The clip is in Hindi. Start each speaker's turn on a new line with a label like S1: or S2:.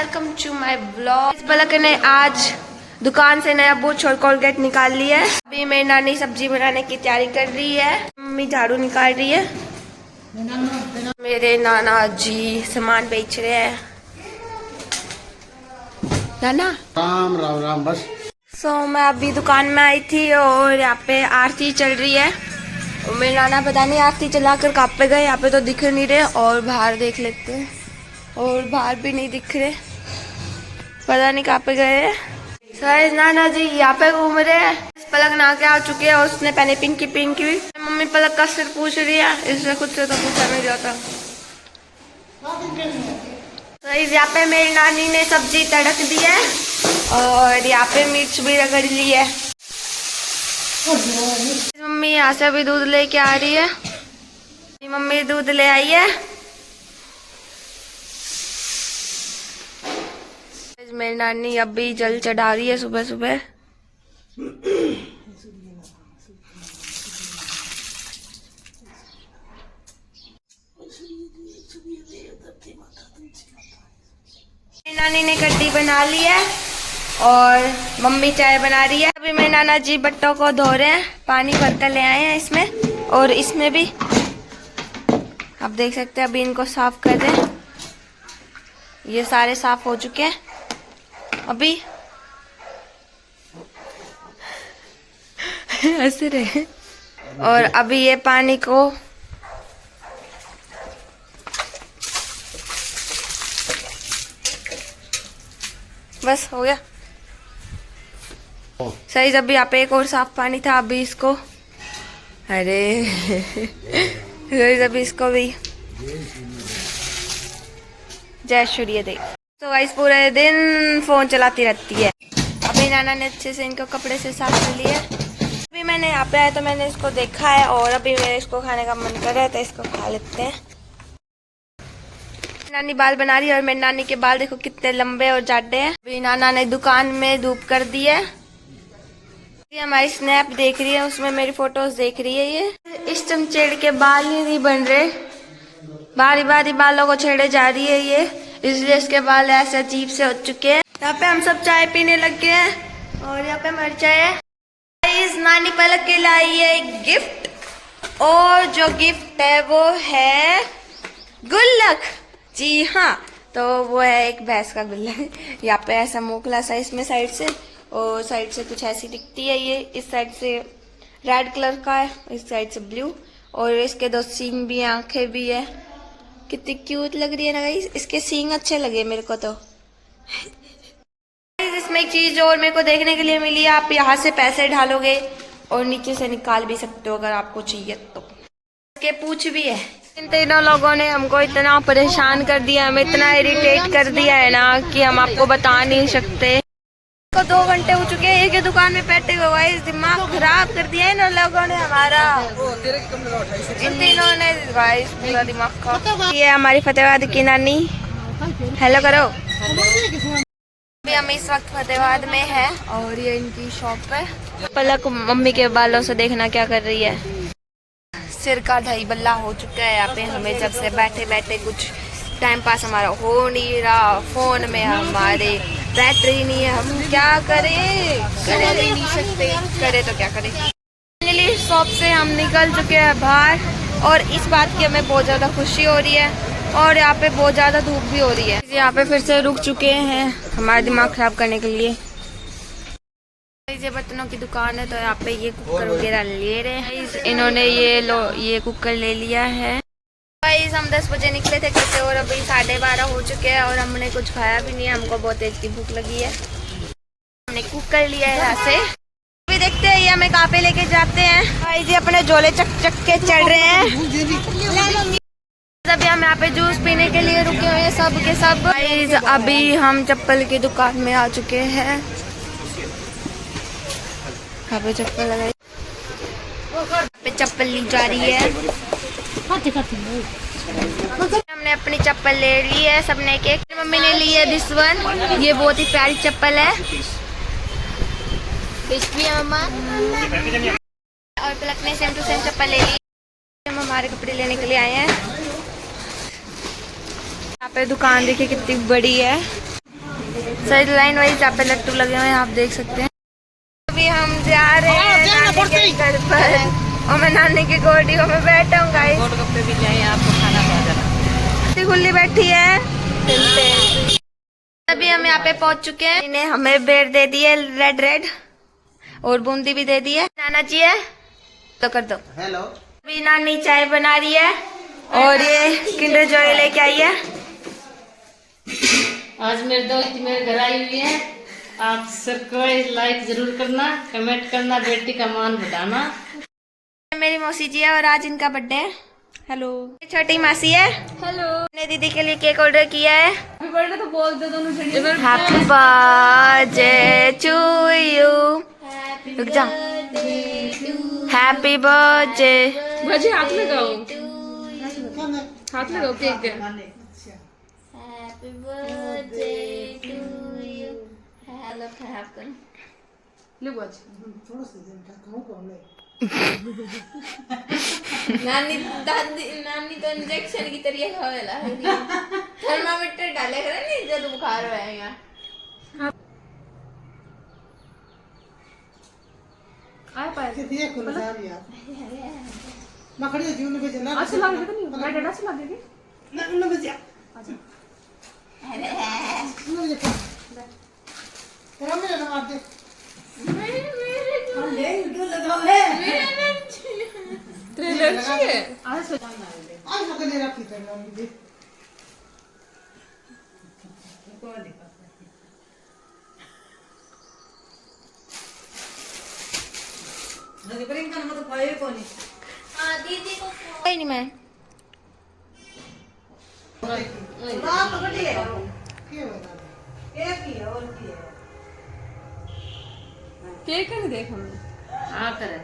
S1: Welcome to my blog. Palak ने आज दुकान से नया बुच और कोलगेट निकाल ली है। अभी मेरी नानी सब्जी बनाने की तैयारी कर रही है, मम्मी झाड़ू निकाल रही है, मेरे नाना जी सामान बेच रहे हैं। नाना
S2: राम राम राम बस।
S1: मैं अभी दुकान में आई थी और यहाँ पे आरती चल रही है और मेरे नाना पता नहीं आरती चला कर कहाँ पे गए। यहाँ पे तो दिख नहीं रहे और बाहर देख लेते हैं और बाहर भी नहीं दिख रहे, पता नहीं कहाँ पे गए हैं। शायद नाना जी यहाँ पे घूम रहे हैं। पलक नहा के आ चुके हैं और उसने पहने पिंकी पिंकी। मम्मी पलक का सिर पूछ रही है, इससे खुद से तो पूछा नहीं जाता। यहाँ पे मेरी नानी ने सब्जी तड़क दी है और यहाँ पे मिर्च भी रगड़ ली है। मम्मी यहाँ से अभी दूध लेके आ रही है, मम्मी दूध ले आई है। मेरी नानी अभी जल चढ़ा रही है सुबह सुबह। मेरी नानी ने कड्डी बना ली है और मम्मी चाय बना रही है। अभी मेरे नाना जी बट्टों को धो रहे हैं, पानी भर कर ले आए हैं इसमें और इसमें भी। आप देख सकते हैं, अभी इनको साफ कर रहे हैं। ये सारे साफ हो चुके हैं अभी। ऐसे रहे और अभी ये पानी को बस हो गया सही। जब यहाँ पे एक और साफ पानी था, अभी इसको अरे जब इसको भी जय सूर्य देव। तो गाइस पूरे दिन फोन चलाती रहती है। अभी नाना ने अच्छे से इनको कपड़े से साफ कर लिया। अभी मैंने यहाँ पे आया तो मैंने इसको देखा है और अभी मेरे इसको खाने का मन कर रहा है तो इसको खा लेते हैं। नानी बाल बना रही है और मेरी नानी के बाल देखो कितने लंबे और जाडे हैं। अभी नाना ने दुकान में धूप कर दी है। हमारी स्नैप देख रही है, उसमें मेरी फोटोज देख रही है। ये इस चमचेड़ के बाल ही नहीं बन रहे, बारी बारी बालों को छेड़े जा रही है ये, इसलिए इसके बाल ऐसे अजीब से हो चुके हैं। यहाँ पे हम सब चाय पीने लग गए हैं और यहाँ पे मिर्चा है। इस नानी पलक के लाई है एक गिफ्ट और जो गिफ्ट है वो है गुल्लक। जी हाँ, तो वो है एक भैंस का गुल्लक। यहाँ पे ऐसा मोकला सा इसमें साइड से और साइड से कुछ ऐसी दिखती है। ये इस साइड से रेड कलर का है, इस साइड से ब्लू और इसके दो सींग भी, आंखें भी है। कितनी क्यूट लग रही है ना गाइस, इसके सींग अच्छे लगे मेरे को तो। इसमें एक चीज और मेरे को देखने के लिए मिली है, आप यहाँ से पैसे डालोगे और नीचे से निकाल भी सकते हो अगर आपको चाहिए तो। इसके पूंछ भी है। इन तीनों लोगों ने हमको इतना परेशान कर दिया, हमें इतना इरिटेट कर दिया है ना कि हम आपको बता नहीं सकते। तो 2 घंटे हो चुके हैं एक दुकान में बैठे हुए, दिमाग खराब कर दिया है इन लोगों ने हमारा। इन तीनों ने गाइस पूरा दिमाग खराब। ये हमारी फतेहाबाद की नानी, हेलो करो। अभी हम इस वक्त फतेहाबाद में है और ये इनकी शॉप है। पलक मम्मी के बालों से देखना क्या कर रही है। सिर का ढाई बल्ला हो चुका है यहाँ पे। हमें जब से बैठे बैठे कुछ टाइम पास हमारा हो नहीं रहा, फोन में हमारे बैटरी नहीं है, हम क्या करें, कर ही नहीं सकते, करे तो क्या करें। फाइनली शॉप से हम निकल चुके हैं बाहर और इस बात की हमें बहुत ज़्यादा खुशी हो रही है और यहाँ पे बहुत ज़्यादा धूप भी हो रही है। यहाँ पे फिर से रुक चुके हैं हमारा दिमाग खराब करने के लिए। ये बर्तनों की दुकान है तो यहाँ पे ये कुकर वगैरह ले रहे हैं। इन्होंने ये कुकर ले लिया है। गाइस हम 10 बजे निकले थे घर से और अभी 12:30 हो चुके हैं और हमने कुछ खाया भी नहीं है। हमको बहुत तेज की भूख लगी है। हमने कुकर लिया है यहाँ से। अभी देखते हैं ये हमें कहाँ पे लेके जाते हैं। गाइस ये अपने झोले चक चक के चढ़ रहे हैं। अभी हम यहाँ पे जूस पीने के लिए रुके हुए हैं सब के सब। गाइस अभी हम चप्पल की दुकान में आ चुके हैं। यहाँ पे चप्पल लगाई, पे चप्पल ली जा रही है। हमने अपनी चप्पल ले ली है सबने के। मम्मी ने ली है दिस वन, ये बहुत ही प्यारी चप्पल है। मम्मा और पलक ने सेम टू सेम चप्पल ले ली। हम हमारे कपड़े लेने के लिए आए हैं। यहाँ पे दुकान देखिए कितनी बड़ी है। सही लाइन वाइज यहाँ पे लट्टू लगे हुए हैं, आप देख सकते हैं। अभी हम जा रहे हैं नानी के घर पर और मैं नानी की गोदियों में बैठा हूँ गाइस।
S2: गोलगप्पे भी जाए, आपको खाना खा जाना।
S1: खुली बैठी है। अभी हम यहाँ पे पहुंच चुके हैं। इन्हें हमें बेर दे दी है रेड रेड और बूंदी भी दे दी है। नाना जी है तो कर दो हेलो। अभी नानी चाय बना रही है और ये किंडर जॉय लेके आई है।
S2: आज मेरे दोस्त मेरे घर आई हुई है। आप सब्सक्राइब लाइक जरूर करना, कमेंट करना, बेटी का मान बढ़ाना।
S1: मेरी मौसी जी है और आज इनका बर्थडे है। हेलो। छोटी मासी है। हेलो। मैंने दीदी के लिए केक ऑर्डर किया है। हैप्पी बर्थडे तो बोल दो दोनों जने। Happy birthday to you. रुक जा। Happy birthday.
S3: बजे हाथ लगाओ, हाथ लगाओ केक के।
S1: Happy birthday to you. Hello हैव कर।
S3: ले बज
S4: थोड़ा सा दिन का कहूं कौन है
S1: नानी दादी नानी तो इंजेक्शन की तरह खावेला है। थर्मामीटर डाले करे नहीं जब बुखार हो आएगा।
S3: आए पाए
S4: कितनी खुल जा रही यार मखड़ी जीवन में जना
S3: अच्छा लग रहा नहीं, मैं डरा से लगेगी
S4: ना ना बजा
S3: अच्छा।
S4: ना बजा तेरा मेरा ना मार दे हम ले वीडियो लगाओ है
S3: तेरी लड़की है। आज सो
S4: आज सकले रखी तो ना दे को दिखा प्रियंका ने मतलब पाए कौन है
S1: दीदी को कोई नहीं मैं
S4: आप पकड़िए क्या बता एक ही है और की है
S3: केक नहीं देख हमने।
S2: हाँ करे